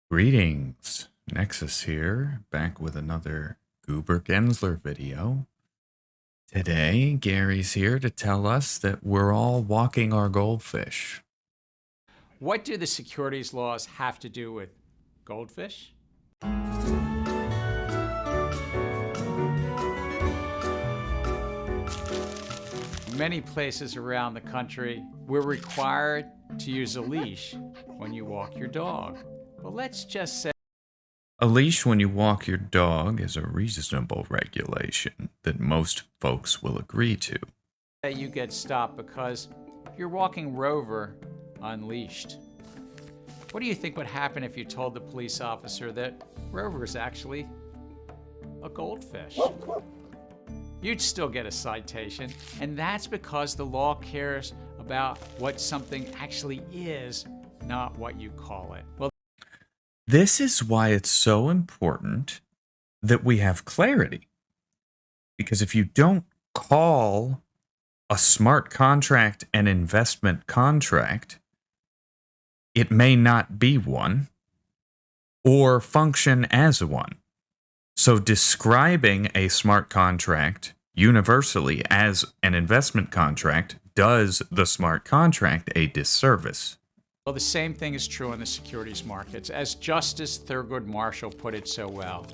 Greetings, Nexus here, back with another Goober Gensler video. Today, Gary's here to tell us that we're all walking our goldfish. What do the securities laws have to do with goldfish? Many places around the country, we're required to use a leash when you walk your dog. But let's just say A leash when you walk your dog is a reasonable regulation that most folks will agree to. you get stopped because you're walking Rover unleashed. What do you think would happen if you told the police officer that Rover is actually a goldfish? You'd still get a citation, and that's because the law cares about what something actually is, not what you call it. Well, This is why it's so important that we have clarity. Because if you don't call a smart contract an investment contract, it may not be one or function as one. So describing a smart contract universally as an investment contract does the smart contract a disservice. Well, the same thing is true in the securities markets. As Justice Thurgood Marshall put it so well,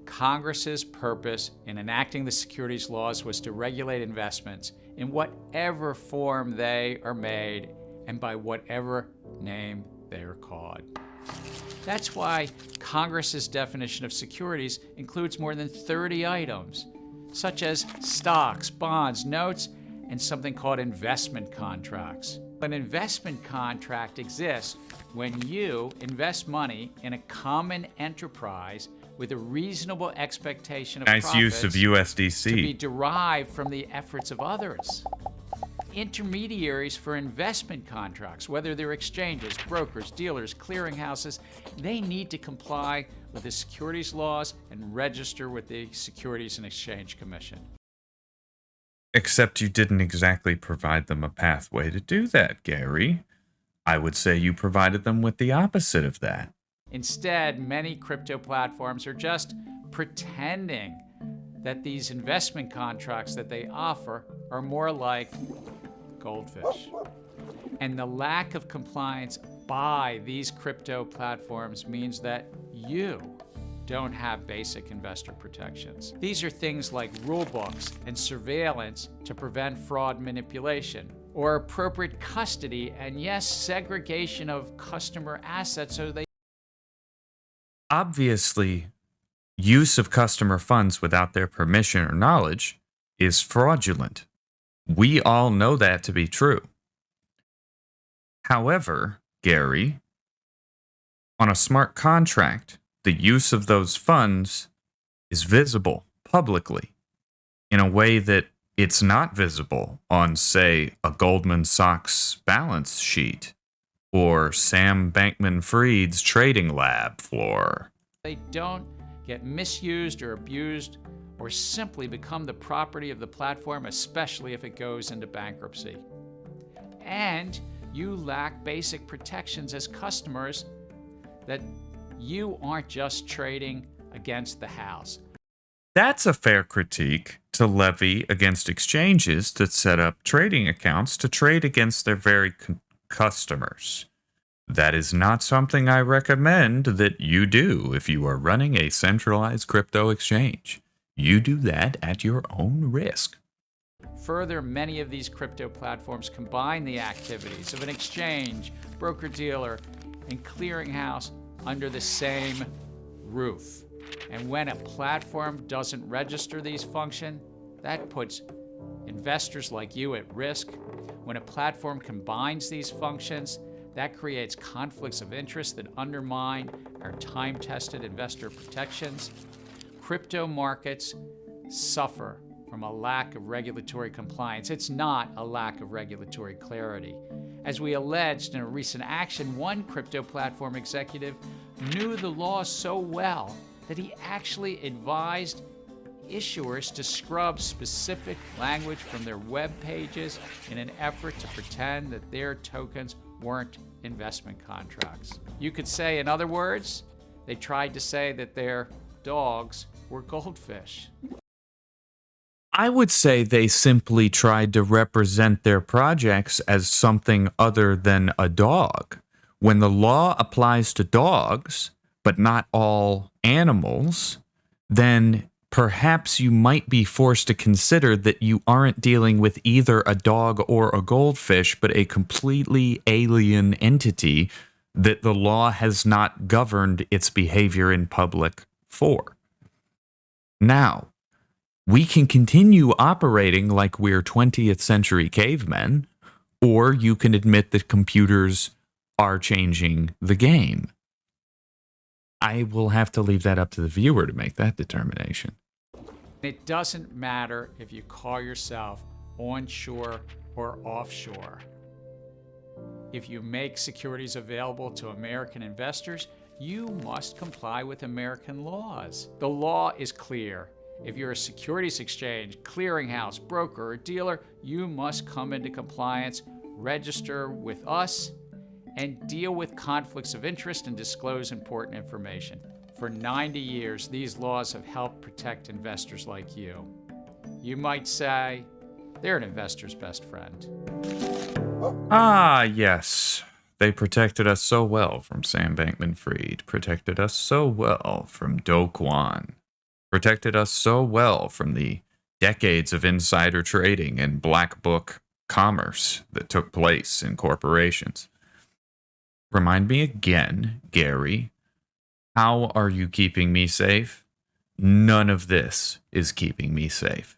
Congress's purpose in enacting the securities laws was to regulate investments in whatever form they are made and by whatever name they are called. That's why Congress's definition of securities includes more than 30 items, such as stocks, bonds, notes, and something called investment contracts. An investment contract exists when you invest money in a common enterprise with a reasonable expectation of Nice use of profits to be USDC. derived from the efforts of others. Intermediaries for investment contracts, whether they're exchanges, brokers, dealers, clearinghouses, they need to comply with the securities laws and register with the Securities and Exchange Commission. Except you didn't exactly provide them a pathway to do that, Gary. I would say you provided them with the opposite of that. Instead, many crypto platforms are just pretending that these investment contracts that they offer are more like goldfish. And the lack of compliance by these crypto platforms means that you don't have basic investor protections. These are things like rule books and surveillance to prevent fraud manipulation, or appropriate custody and, yes, segregation of customer assets so they Obviously, use of customer funds without their permission or knowledge is fraudulent. We all know that to be true. However, Gary, on a smart contract, the use of those funds is visible publicly in a way that it's not visible on, say, a Goldman Sachs balance sheet or Sam Bankman-Fried's trading lab floor. they don't get misused or abused or simply become the property of the platform, especially if it goes into bankruptcy. And you lack basic protections as customers that you aren't just trading against the house. That's a fair critique to levy against exchanges that set up trading accounts to trade against their very customers. That is not something I recommend that you do if you are running a centralized crypto exchange. You do that at your own risk. Further, many of these crypto platforms combine the activities of an exchange, broker-dealer, and clearinghouse under the same roof. And when a platform doesn't register these functions, that puts investors like you at risk. When a platform combines these functions, that creates conflicts of interest that undermine our time-tested investor protections. Crypto markets suffer from a lack of regulatory compliance. It's not a lack of regulatory clarity. As we alleged in a recent action, one crypto platform executive knew the law so well that he actually advised issuers to scrub specific language from their web pages in an effort to pretend that their tokens weren't investment contracts. You could say, in other words, they tried to say that their dogs were goldfish. I would say they simply tried to represent their projects as something other than a dog. When the law applies to dogs, but not all animals, then perhaps you might be forced to consider that you aren't dealing with either a dog or a goldfish, but a completely alien entity that the law has not governed its behavior in public for. Now, we can continue operating like we're 20th century cavemen, or you can admit that computers are changing the game. I will have to leave that up to the viewer to make that determination. It doesn't matter if you call yourself onshore or offshore. If you make securities available to American investors, you must comply with American laws. The law is clear. If you're a securities exchange, clearinghouse, broker, or dealer, you must come into compliance, register with us, and deal with conflicts of interest and disclose important information. For 90 years, these laws have helped protect investors like you. You might say, they're an investor's best friend. Ah, yes. They protected us so well from Sam Bankman-Fried, protected us so well from Do Kwon, protected us so well from the decades of insider trading and black book commerce that took place in corporations. Remind me again, Gary, how are you keeping me safe? None of this is keeping me safe.